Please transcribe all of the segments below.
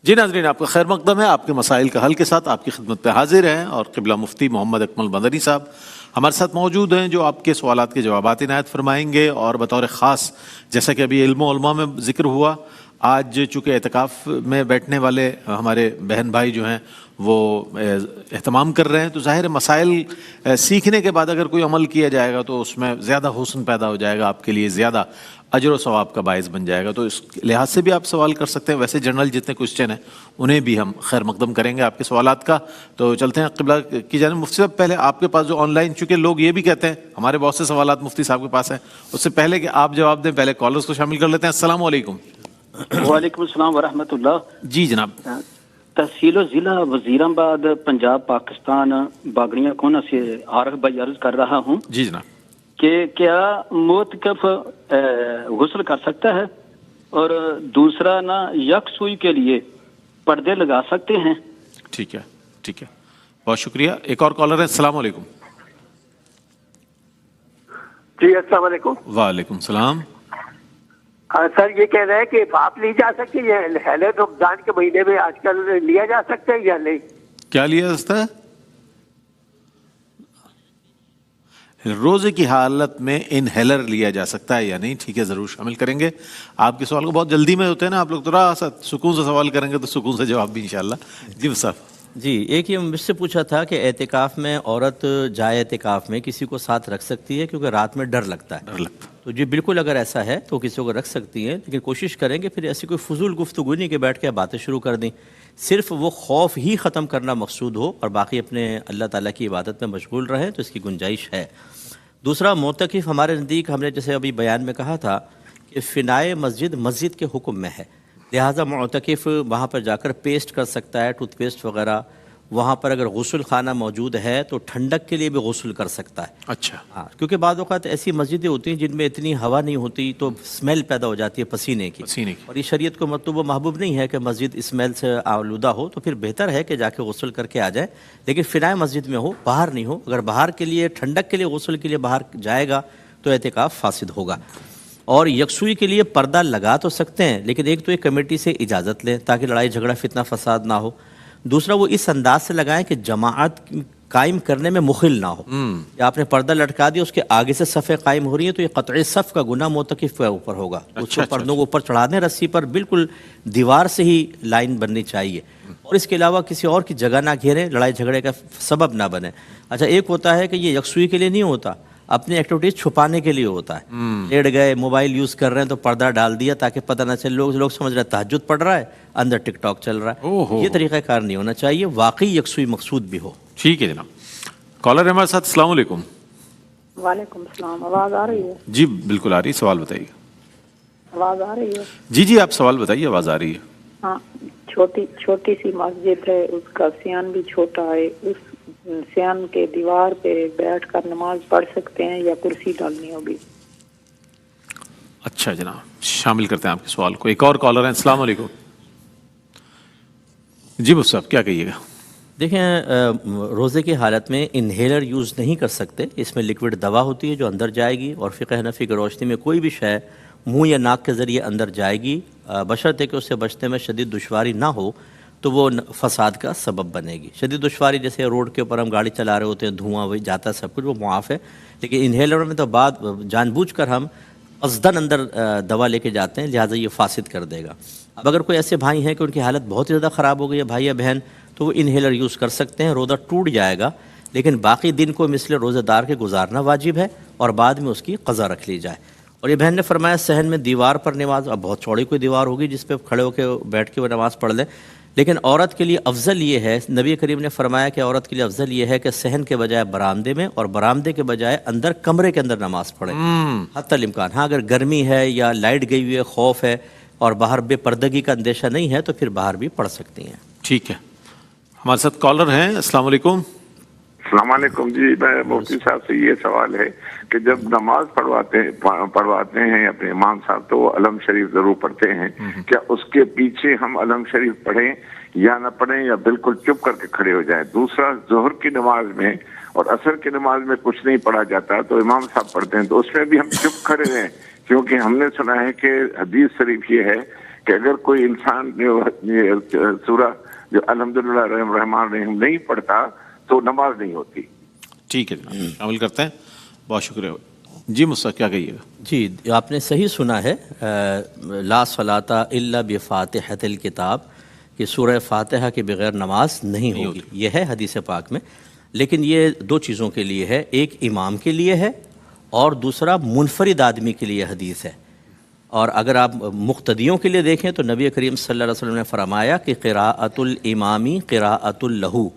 जी नाज़रीन, आपका खैर मकदम है। आपके मसाइल का हल के साथ आपकी खिदमत पे हाजिर हैं और क़िबला मुफ्ती मोहम्मद अकमल मदनी साहब हमारे साथ मौजूद हैं, जो आपके सवालात के जवाबात इनायत फरमाएंगे। और बतौर ख़ास, जैसा कि अभी इल्म उलमा में ज़िक्र हुआ, आज चूँकि एतकाफ़ में बैठने वाले हमारे बहन भाई जो हैं वो एहतमाम कर रहे हैं, तो ज़ाहिर मसाइल सीखने के बाद अगर कोई अमल किया जाएगा तो उसमें ज़्यादा हुस्न पैदा हो जाएगा, आपके लिए ज़्यादा अजर व सवाब का बायस बन जाएगा। तो इस लिहाज से भी आप सवाल कर सकते हैं। वैसे जनरल जितने क्वेश्चन हैं उन्हें भी हम खैर मकदम करेंगे आपके सवालात का। तो चलते हैं क़िबला की जानिब। मुफ्ती साहब, पहले आपके पास जो ऑनलाइन, चूँकि लोग ये भी कहते हैं हमारे बहुत से सवालात मुफ्ती साहब के पास हैं, उससे पहले कि आप जवाब दें, पहले कॉलर्स को शामिल कर लेते हैं। अस्सलाम वालेकुम। वालेकुम अस्सलाम व रहमतुल्लाह। जी जनाब। तहसील ज़िला वज़ीराबाद, पंजाब, पाकिस्तान, बागड़िया कोना से आरफ भाई अर्ज कर रहा हूँ जी जनाब कि क्या मोतकफ गुस्ल कर सकता है, और दूसरा ना यकसुई के लिए पर्दे लगा सकते हैं? ठीक है, ठीक है, बहुत शुक्रिया। एक और कॉलर है। अस्सलाम वालेकुम। जी अस्सलाम वालेकुम। वालेकुम सलाम। सर ये कह रहे हैं कि बाप ली जा सकती है हैलर रमजान के महीने में आजकल लिया जा सकता है या नहीं? क्या लिया जा सकता है? रोजे की हालत में इनहेलर लिया जा सकता है या नहीं? ठीक है, जरूर शामिल करेंगे। आपके सवाल को बहुत जल्दी में होते हैं ना आप लोग, थोड़ा सा सुकून से सवाल करेंगे तो सुकून से जवाब भी इंशाल्लाह। जी साहब। जी, एक ये मुझसे पूछा था कि एतिकाफ़ में औरत जाए एतिकाफ़ में किसी को साथ रख सकती है क्योंकि रात में डर लगता है। तो जी बिल्कुल, अगर ऐसा है तो किसी को रख सकती हैं, लेकिन कोशिश करेंगे फिर ऐसी कोई फजूल गुफ्तगू नहीं कि बैठ के बातें शुरू कर दें। सिर्फ वो खौफ ही ख़त्म करना मकसूद हो और बाकी अपने अल्लाह ताला की इबादत में मशगूल रहें तो इसकी गुंजाइश है। दूसरा, मोतकिफ़ हमारे नज़दीक, हमने जैसे अभी बयान में कहा था कि फ़िनाए मस्जिद मस्जिद के हुक्म में है, लिहाजा मोतकिफ़ वहाँ पर जाकर पेस्ट कर सकता है, टूथपेस्ट वगैरह। वहाँ पर अगर गुस्ल खाना मौजूद है तो ठंडक के लिए भी गुस्ल कर सकता है। अच्छा। हाँ, क्योंकि बाद वक़्त ऐसी मस्जिदें होती हैं जिनमें इतनी हवा नहीं होती तो स्मेल पैदा हो जाती है पसीने की। और ये शरीयत को मतलूब महबूब नहीं है कि मस्जिद स्मेल से आलूदा हो, तो फिर बेहतर है कि जाके गुस्ल करके आ जाए, लेकिन फ़िनाए मस्जिद में हो, बाहर नहीं हो। अगर बाहर के लिए, ठंडक के लिए, गुस्ल के लिए बाहर जाएगा तो एतिकाफ़ फासिद होगा। और यकसुई के लिए पर्दा लगा तो सकते हैं, लेकिन एक तो एक कमेटी से इजाज़त लें ताकि लड़ाई झगड़ा फितना फसाद ना हो। दूसरा, वो इस अंदाज से लगाएं कि जमाअत कायम करने में मुखिल ना हो। या आपने पर्दा लटका दिया, उसके आगे से सफ़े कायम हो रही है तो ये क़त्ई सफ़ का गुनाह मोतकिफ़ के ऊपर होगा। उसको पर्दों को ऊपर चढ़ा दें रस्सी पर, बिल्कुल दीवार से ही लाइन बननी चाहिए। और इसके अलावा किसी और की जगह ना घेरें, लड़ाई झगड़े का सबब ना बने। अच्छा, एक होता है कि ये यकसुई के लिए नहीं होता, अपनी एक्टिविटीज छुपाने के लिए होता है। लेट गए, मोबाइल यूज़ कर रहे हैं तो पर्दा डाल दिया ताकि पता ना चले, लोग समझ रहे हैं तहज्जुद पढ़ रहा है, अंदर टिकटॉक चल रहा है। ये तरीक़ाकार नहीं होना चाहिए, वाकई यकसुई मकसूद भी हो। ठीक है जनाब। कॉलर हमारे साथ। अस्सलाम वालेकुम। वालेकुम सलाम। आवाज़ आ रही है? जी बिल्कुल आ रही है, सवाल बताइए। आवाज़ आ रही है? जी जी, आप सवाल बताइए, आवाज़ आ रही है। हाँ, छोटी सी मस्जिद है, उसका सियान भी छोटा है। उस सियान के दीवार पे बैठकर नमाज पढ़ सकते हैं या कुर्सी डालनी होगी? अच्छा जनाब, शामिल करते हैं आपके सवाल को। एक और कॉलर है। अस्सलाम वालेकुम। जी मुफ्ती साहब, क्या कहिएगा? देखें, रोज़े की हालत में इन्हेलर यूज़ नहीं कर सकते। इसमें लिक्विड दवा होती है जो अंदर जाएगी, और फ़िक़्ह हनफ़ी की रोशनी में कोई भी शय मुंह या नाक के ज़रिए अंदर जाएगी, बशर्ते कि उससे बचने में शदीद दुश्वारी ना हो तो वो फसाद का सबब बनेगी। शदीद दुश्वारी जैसे रोड के ऊपर हम गाड़ी चला रहे होते हैं, धुआं वही जाता है, सब कुछ वो मुआफ़ है। लेकिन इन्हेलर में तो बाद जानबूझकर हम क़स्दन अंदर दवा लेके जाते हैं, लिहाजा ये फासिद कर देगा। अब अगर कोई ऐसे भाई हैं कि उनकी हालत बहुत ही ज़्यादा ख़राब हो गई है, भाई या बहन, तो वो इन्हेलर यूज़ कर सकते हैं। रोज़ा टूट जाएगा, लेकिन बाकी दिन को मिसल रोज़ेदार के गुजारना वाजिब है और बाद में उसकी क़ज़ा रख ली जाए। और ये बहन ने फरमाया सहन में दीवार पर नमाज, अब बहुत चौड़ी कोई दीवार होगी जिस पे खड़े होकर बैठ के वो नमाज़ पढ़ लें, लेकिन औरत के लिए अफजल ये है, नबी करीम ने फरमाया कि औरत के लिए अफजल ये है कि सहन के बजाय बरामदे में और बरामदे के बजाय अंदर कमरे के अंदर नमाज पढ़े हत्तल इम्कान। हाँ, अगर गर्मी है या लाइट गई हुई है, खौफ है और बाहर बेपर्दगी का अंदेशा नहीं है तो फिर बाहर भी पढ़ सकती हैं। ठीक है, हमारे साथ कॉलर हैं। अस्सलाम वालेकुम। अस्सलाम वालेकुम। जी, मैं मुफ्ती साहब से ये सवाल है कि जब नमाज पढ़वाते हैं अपने इमाम साहब तो वो अलम शरीफ जरूर पढ़ते हैं, क्या उसके पीछे हम अलम शरीफ पढ़ें या न पढ़ें या बिल्कुल चुप करके खड़े हो जाएं? दूसरा, जोहर की नमाज में और असर की नमाज में कुछ नहीं पढ़ा जाता तो इमाम साहब पढ़ते हैं, तो उसमें भी हम चुप खड़े रहें? क्योंकि हमने सुना है कि हदीस शरीफ ये है کہ اگر کوئی انسان سورہ جو الحمدللہ رحمان رحیم نہیں پڑھتا تو نماز نہیں ہوتی. ٹھیک ہے جناب، شامل کرتے ہیں. بہت شکریہ. جی مصطفیٰ کیا کہیے گا؟ جی آپ نے صحیح سنا ہے، لا صلاۃ الا بفاتحۃ الکتاب، کہ سورہ فاتحہ کے بغیر نماز نہیں ہوگی. یہ ہے حدیث پاک میں. لیکن یہ دو چیزوں کے لیے ہے، ایک امام کے لیے ہے اور دوسرا منفرد آدمی کے لیے حدیث ہے. اور اگر آپ مقتدیوں کے لیے دیکھیں تو نبی کریم صلی اللہ علیہ وسلم نے فرمایا کہ قراءۃ الامامی قراءۃ لہو،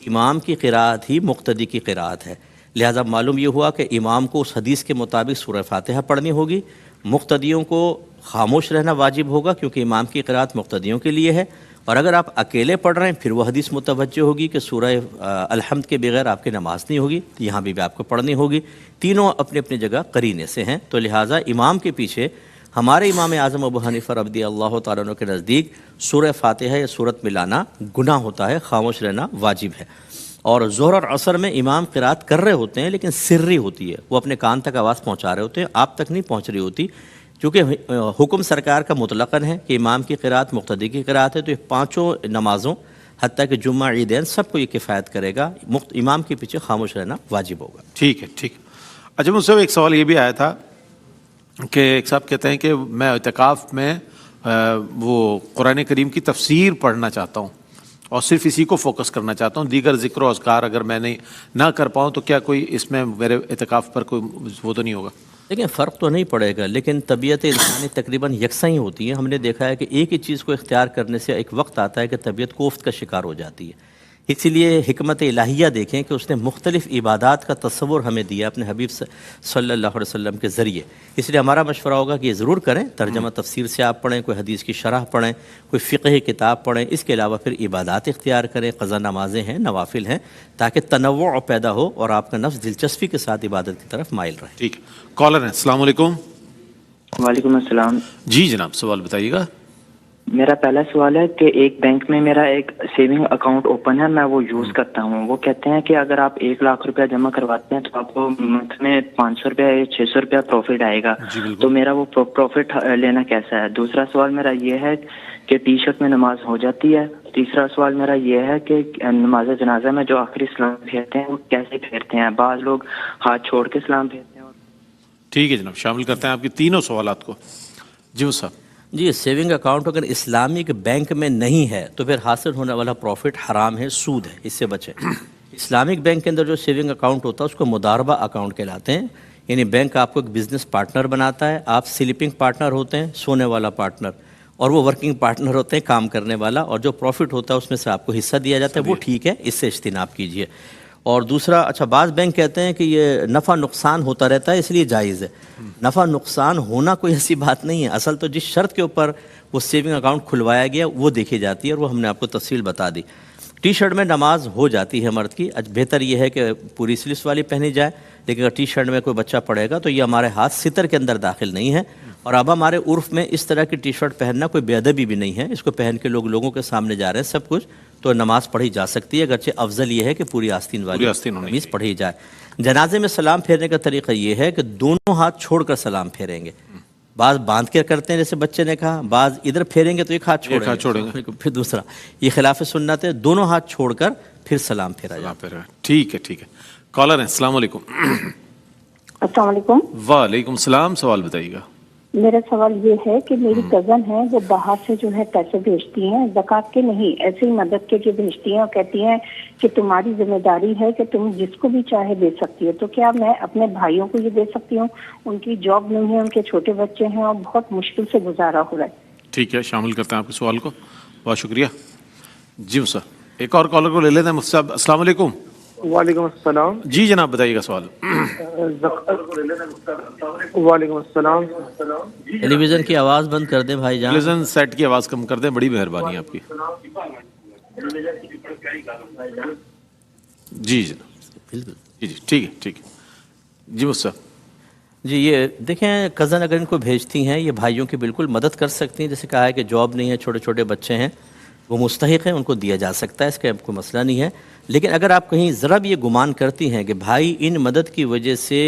امام کی قراءت ہی مقتدی کی قراءت ہے. لہذا معلوم یہ ہوا کہ امام کو اس حدیث کے مطابق سورہ فاتحہ پڑھنی ہوگی، مقتدیوں کو خاموش رہنا واجب ہوگا کیونکہ امام کی قراءت مقتدیوں کے لیے ہے. اور اگر آپ اکیلے پڑھ رہے ہیں پھر وہ حدیث متوجہ ہوگی کہ سورہ الحمد کے بغیر آپ کی نماز نہیں ہوگی، یہاں بھی آپ کو پڑھنی ہوگی. تینوں اپنی اپنی جگہ قرینے سے ہیں. تو لہٰذا امام کے پیچھے ہمارے امام اعظم ابو حنیفہ رضی اللہ تعالیٰ عنہ کے نزدیک سورہ فاتحہ یا سورت ملانا گناہ ہوتا ہے، خاموش رہنا واجب ہے. اور ظہر اور عصر میں امام قرات کر رہے ہوتے ہیں لیکن سری ہوتی ہے، وہ اپنے کان تک آواز پہنچا رہے ہوتے ہیں، آپ تک نہیں پہنچ رہی ہوتی، کیونکہ حکم سرکار کا مطلقاً ہے کہ امام کی قرات مقتدی کی قرات ہے. تو یہ پانچوں نمازوں حتیٰ کہ جمعہ عیدین سب کو یہ کفایت کرے گا، امام کے پیچھے خاموش رہنا واجب ہوگا. ٹھیک ہے ٹھیک ہے. اچھا مجھ سے ایک سوال یہ بھی آیا تھا کہ ایک صاحب کہتے ہیں کہ میں اعتکاف میں وہ قرآن کریم کی تفسیر پڑھنا چاہتا ہوں اور صرف اسی کو فوکس کرنا چاہتا ہوں، دیگر ذکر و اذکار اگر میں نہ کر پاؤں تو کیا کوئی اس میں میرے اعتکاف پر کوئی وہ تو نہیں ہوگا؟ لیکن فرق تو نہیں پڑے گا، لیکن طبیعت انسانی تقریباً یکساں ہی ہوتی ہے. ہم نے دیکھا ہے کہ ایک ہی چیز کو اختیار کرنے سے ایک وقت آتا ہے کہ طبیعت کوفت کا شکار ہو جاتی ہے. اسی لیے حکمت الہیہ دیکھیں کہ اس نے مختلف عبادات کا تصور ہمیں دیا اپنے حبیب صلی اللہ علیہ وسلم کے ذریعے. اس لیے ہمارا مشورہ ہوگا کہ یہ ضرور کریں، ترجمہ تفسیر سے آپ پڑھیں، کوئی حدیث کی شرح پڑھیں، کوئی فقہ کتاب پڑھیں. اس کے علاوہ پھر عبادات اختیار کریں، قضا نمازیں ہیں، نوافل ہیں، تاکہ تنوع پیدا ہو اور آپ کا نفس دلچسپی کے ساتھ عبادت کی طرف مائل رہے. ٹھیک ہے. کالر ہیں، السلام علیکم. وعلیکم السلام. جی جناب سوال بتائیے گا. میرا پہلا سوال ہے کہ ایک بینک میں میرا ایک سیونگ اکاؤنٹ اوپن ہے، میں وہ یوز کرتا ہوں. وہ کہتے ہیں کہ اگر آپ 1 لاکھ روپیہ جمع کرواتے ہیں تو آپ کو منتھ میں 500 روپیہ یا 600 روپیہ پروفٹ آئے گا. تو میرا وہ پروفٹ لینا کیسا ہے؟ دوسرا سوال میرا یہ ہے کہ ٹی شرٹ میں نماز ہو جاتی ہے. تیسرا سوال میرا یہ ہے کہ نماز جنازہ میں جو آخری سلام پھیرتے ہیں وہ کیسے پھیرتے ہیں؟ بعض لوگ ہاتھ چھوڑ کے سلام پھیرتے ہیں. ٹھیک ہے جناب، شامل کرتے ہیں آپ کی تینوں سوالات کو. جی صاحب. جی سیونگ اکاؤنٹ اگر اسلامک بینک میں نہیں ہے تو پھر حاصل ہونے والا پروفٹ حرام ہے، سود ہے، اس سے بچیں. اسلامک بینک کے اندر جو سیونگ اکاؤنٹ ہوتا ہے اس کو مداربہ اکاؤنٹ کہلاتے ہیں. یعنی بینک آپ کو ایک بزنس پارٹنر بناتا ہے، آپ سلیپنگ پارٹنر ہوتے ہیں، سونے والا پارٹنر، اور وہ ورکنگ پارٹنر ہوتے ہیں، کام کرنے والا، اور جو پروفٹ ہوتا ہے اس میں سے آپ کو حصہ دیا جاتا ہے. وہ ٹھیک ہے، اس سے اجتناب کیجیے. اور دوسرا، اچھا بعض بینک کہتے ہیں کہ یہ نفع نقصان ہوتا رہتا ہے اس لیے جائز ہے. نفع نقصان ہونا کوئی ایسی بات نہیں ہے. اصل تو جس شرط کے اوپر وہ سیونگ اکاؤنٹ کھلوایا گیا وہ دیکھی جاتی ہے، اور وہ ہم نے آپ کو تفصیل بتا دی. ٹی شرٹ میں نماز ہو جاتی ہے مرد کی. بہتر یہ ہے کہ پوری سلس والی پہنی جائے، لیکن اگر ٹی شرٹ میں کوئی بچہ پڑے گا تو یہ ہمارے ہاتھ ستر کے اندر داخل نہیں ہے. اور اب ہمارے عرف میں اس طرح کی ٹی شرٹ پہننا کوئی بے ادبی بھی نہیں ہے. اس کو پہن کے لوگوں کے سامنے جا رہے ہیں سب کچھ، تو نماز پڑھی جا سکتی ہے. اگرچہ افضل یہ ہے کہ پوری آستین والی قمیص پڑھی جائے. جنازے میں سلام پھیرنے کا طریقہ یہ ہے کہ دونوں ہاتھ چھوڑ کر سلام پھیریں گے. بعض باندھ کے کرتے ہیں جیسے بچے نے کہا، بعض ادھر پھیریں گے تو ایک ہاتھ چھوڑیں گے، پھر دوسرا. یہ خلاف سنت ہے، دونوں ہاتھ چھوڑ کر پھر سلام پھیرا جائے. ٹھیک ہے ٹھیک ہے. کالر ہیں، السلام علیکم. السلام علیکم. وعلیکم السلام. سوال بتائیے گا. میرا سوال یہ ہے کہ میری کزن ہے، وہ باہر سے جو ہے پیسے بھیجتی ہیں، زکوٰۃ کے نہیں، ایسے ہی مدد کے لیے بھیجتی ہیں، اور کہتی ہیں کہ تمہاری ذمہ داری ہے کہ تم جس کو بھی چاہے دے سکتی ہو. تو کیا میں اپنے بھائیوں کو یہ دے سکتی ہوں؟ ان کی جاب نہیں ہے، ان کے چھوٹے بچے ہیں اور بہت مشکل سے گزارا ہو رہا ہے. ٹھیک ہے، شامل کرتے ہیں آپ کے سوال کو. بہت شکریہ. جی سر، ایک اور کالر کو لے لیتے ہیں. مفتی صاحب السلام علیکم. وعلیکم السلام. جی جناب بتائیے گا سوال. وعلیکم السلام. ٹیلی ویژن کی آواز بند کر دیں بھائی جان. ٹیلی ویژن سیٹ کی آواز کم کر دیں، بڑی مہربانی ہے آپ کی. جی جناب بالکل. جی ٹھیک ہے ٹھیک ہے. جی مفتی صاحب. جی یہ دیکھیں، کزن اگر ان کو بھیجتی ہیں یہ بھائیوں کی بالکل مدد کر سکتی ہیں. جیسے کہا ہے کہ جاب نہیں ہے، چھوٹے چھوٹے بچے ہیں، وہ مستحق ہیں، ان کو دیا جا سکتا ہے، اس کا کوئی مسئلہ نہیں ہے. لیکن اگر آپ کہیں ذرا بھی یہ گمان کرتی ہیں کہ بھائی ان مدد کی وجہ سے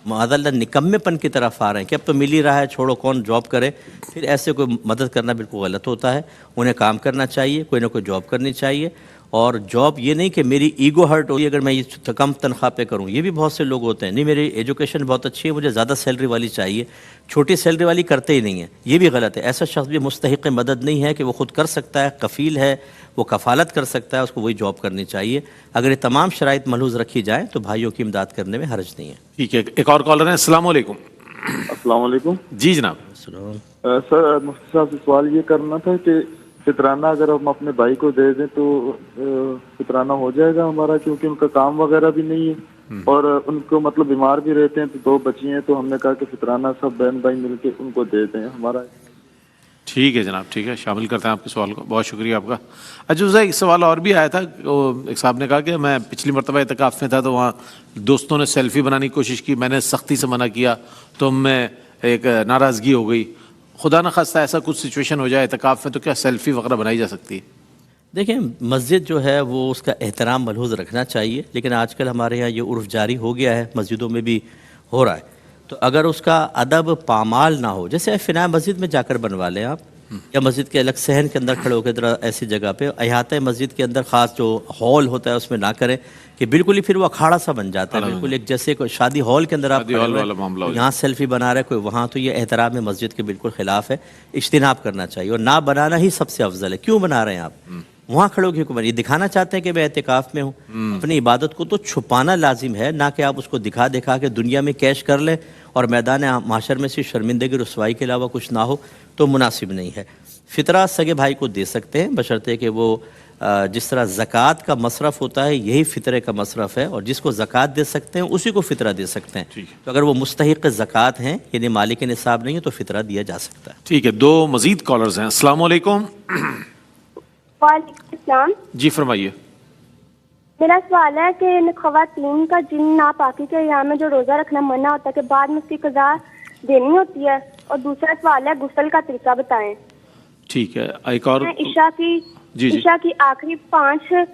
मादल्ला निकम्मे पन की तरफ आ रहे हैं कि अब तो मिल ही रहा है, छोड़ो कौन जॉब करे, फिर ऐसे कोई मदद करना बिल्कुल गलत होता है। उन्हें काम करना चाहिए, कोई ना कोई जॉब करनी चाहिए। और जॉब ये नहीं कि मेरी ईगो हर्ट होगी अगर मैं ये कम तनख्वाह पे करूं, ये भी बहुत से लोग होते हैं, नहीं मेरी एजुकेशन बहुत अच्छी है, मुझे ज़्यादा सैलरी वाली चाहिए, छोटी सैलरी वाली करते ही नहीं है, ये भी गलत है। ऐसा शख्स भी मुस्तहिक़ मदद नहीं है कि वो खुद कर सकता है, कफ़ील है, वो कफ़ालत कर सकता है, उसको वही जॉब करनी चाहिए। अगर ये तमाम शराइत मलहूज़ रखी जाएँ तो भाइयों की इमदाद करने में हर्ज नहीं है। ठीक है, एक और कॉलर है। अस्सलाम वालेकुम। अस्सलाम वालेकुम। जी जनाब। सर मुफ्ती साहब से सवाल ये करना था कि फितराना अगर हम अपने भाई को दे दें तो फितराना हो जाएगा हमारा, क्योंकि उनका काम वगैरह भी नहीं है और उनको मतलब बीमार भी रहते हैं, तो 2 बच्ची हैं, तो हमने कहा कि फितराना सब बहन भाई मिलके उनको दे दें हमारा। ठीक है जनाब, ठीक है, शामिल करते हैं आपके सवाल को। बहुत शुक्रिया आपका। अजूज़ा, एक सवाल और भी आया था। एक साहब ने कहा कि मैं पिछली मरतबा इतिकाफ़ में था तो वहाँ दोस्तों ने सेल्फ़ी बनाने की कोशिश की, मैंने सख्ती से मना किया तो मैं एक नाराज़गी हो गई। खुदा न खास्ता ऐसा कुछ सिचुएशन हो जाए इतिकाफ़ में तो क्या सेल्फ़ी वगैरह बनाई जा सकती है? देखिए, मस्जिद जो है वो उसका एहतराम मलहूज़ रखना चाहिए, लेकिन आजकल हमारे यहाँ ये उर्फ़ जारी हो गया है, मस्जिदों में भी हो रहा है। तो अगर उसका अदब पामाल ना हो, जैसे फिना मस्जिद में जाकर बनवा लें आप, या मस्जिद के अलग सहन के अंदर खड़े होकर जरा ऐसी जगह पे, अहाते मस्जिद के अंदर ख़ास जो हॉल होता है उसमें ना करें कि बिल्कुल ही फिर वो अखाड़ा सा बन जाता है, बिल्कुल एक जैसे कोई शादी हॉल के अंदर आप यहाँ सेल्फी बना रहे कोई वहाँ, तो ये एहतराम मस्जिद के बिल्कुल ख़िलाफ़ है, इज्तिनाब करना चाहिए। और ना बनाना ही सबसे अफजल है। क्यों बना रहे हैं आप वहाँ खड़े होकर? क्यों ये दिखाना चाहते हैं कि मैं एतिकाफ़ में हूँ? अपनी इबादत को तो छुपाना लाजिम है, ना कि आप उसको दिखा दिखा के दुनिया में कैश कर लें और मैदान माशर में से शर्मिंदगी रसवाई के अलावा कुछ ना हो, तो मुनासिब नहीं है। फ़ितरा सगे भाई को दे सकते हैं बशर्ते कि वो जिस तरह ज़कात का मसरफ़ होता है यही फ़ितरे का मसरफ़ है, और जिसको ज़कात दे सकते हैं उसी को फ़ितरा दे सकते हैं। तो अगर वो मुस्तहिक़ ज़कात हैं यानी मालिक निसाब नहीं है तो फ़ितरा दिया जा सकता है। ठीक है, 2 मज़ीद कॉलर्स हैं। अस्सलाम वालेकुम। वालेकुम सलाम। जी फरमाइए। मेरा सवाल है कि ख़वातीन का जिन नापाकी के यहाँ में जो रोज़ा रखना मना होता है कि बाद में उसकी क़ज़ा देनी होती है, और दूसरा सवाल है गुस्ल का तरीका बताएं। ठीक है, एक और। ईशा की आखिरी 5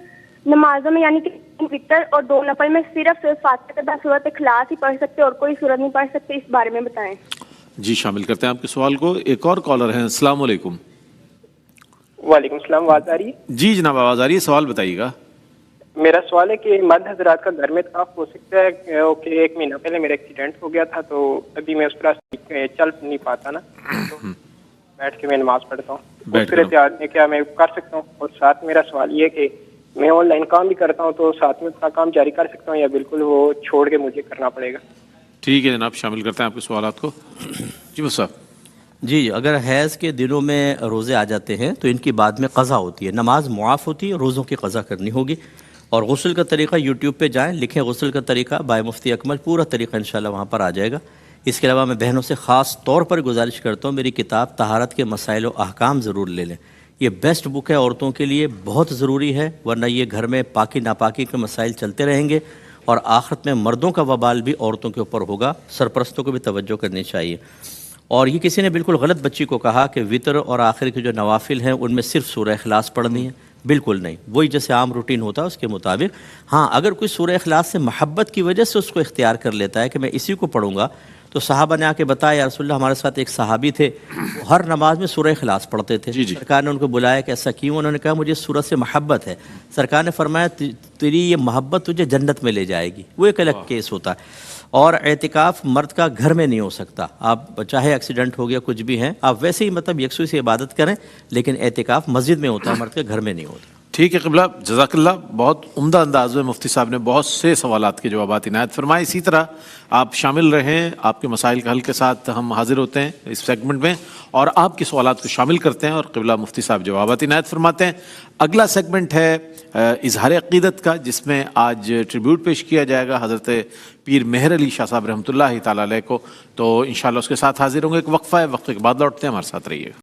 नमाजों में यानी कि वितर और 2 नफल में सिर्फ फातिहा के बाद सूरत इखलास ही पढ़ सकते और कोई सूरत नहीं पढ़ सकते, इस बारे में बताएं। जी शामिल करते हैं आपके सवाल को। एक और कॉलर हैं। अस्सलाम वालेकुम। वालेकुम सलाम। आवाज़ आ रही है? जी जनाब, आवाज़ आ रही है, सवाल बताइएगा। मेरा सवाल है कि मर्द हजरात का घर में इत्काफ हो सकता है कि 1 महीना पहले मेरा एक्सीडेंट हो गया था, तो अभी मैं उस तरह चल नहीं पाता ना, तो बैठ के मैं नमाज पढ़ता हूँ, क्या मैं कर सकता हूँ? और साथ मेरा सवाल ये है कि मैं ऑनलाइन काम भी करता हूँ, तो साथ में अपना काम जारी कर सकता हूँ या बिल्कुल वो छोड़ के मुझे करना पड़ेगा? ठीक है जनाब, शामिल करते हैं आपके सवालात को। जी बस साहब। जी, अगर हैज़ के दिनों में रोज़े आ जाते हैं तो इनकी बाद में क़ज़ा होती है, नमाज मुआफ़ होती है, रोज़ों की क़ज़ा करनी होगी। और गुस्ल का तरीक़ा यूट्यूब पे जाएं, लिखें गुस्ल का तरीक़ा बाय मुफ्ती अकमल, पूरा तरीक़ा इंशाल्लाह वहाँ पर आ जाएगा। इसके अलावा मैं बहनों से ख़ास तौर पर गुजारिश करता हूँ, मेरी किताब तहारत के मसाइल व अहकाम ज़रूर ले लें। ये बेस्ट बुक है औरतों के लिए, बहुत ज़रूरी है, वरना ये घर में पाकी नापाकी के मसाइल चलते रहेंगे और आखिरत में मर्दों का वबाल भी औरतों के ऊपर होगा। सरपरस्तों को भी तवज्जो करनी चाहिए। और ये किसी ने बिल्कुल गलत बच्ची को कहा कि वितर और आखिर के जो नवाफिल हैं उनमें सिर्फ सूरह इखलास पढ़नी है, बिल्कुल नहीं, वही जैसे आम रूटीन होता है उसके मुताबिक। हाँ, अगर कोई सूरह इखलास से मोहब्बत की वजह से उसको इख्तियार कर लेता है कि मैं इसी को पढ़ूंगा, तो सहाबा ने आके बताया, या रसूलल्लाह हमारे साथ एक सहाबी थे, वो हर नमाज में सूरह इखलास पढ़ते थे। सरकार ने उनको बुलाया कि ऐसा क्यों? उन्होंने कहा मुझे सूरत से मोहब्बत है। सरकार ने फरमाया तेरी ये मोहब्बत तुझे जन्नत में ले जाएगी। वो एक अलग केस होता है। और एतिकाफ़ मर्द का घर में नहीं हो सकता। आप चाहे एक्सीडेंट हो गया कुछ भी है, आप वैसे ही मतलब यकसुई से इबादत करें, लेकिन एतिकाफ़ मस्जिद में होता है, मर्द के घर में नहीं होता। ठीक है क़िबला, जज़ाकल्लाह। बहुत उम्दा अंदाज में मुफ्ती साहब ने बहुत से सवालात के जवाबात इनायत फरमाए। इसी तरह आप शामिल रहें, आपके मसाइल के हल के साथ हम हाजिर होते हैं इस सेगमेंट में और आपके सवालात को शामिल करते हैं और क़िबला मुफ्ती साहब जवाबात इनायत फरमाते हैं। अगला सेगमेंट है इजहार अक़ीदत का, जिसमें आज ट्रिब्यूट पेश किया जाएगा हज़रत पीर मेहर अली शाह साहब रहमतुल्लाहि तआला अलैह को। तो इंशाअल्लाह उसके साथ हाजिर होंगे। एक वक्फ़ा है, वक्फ़े के बाद लौटते हैं, हमारे साथ रहिएगा।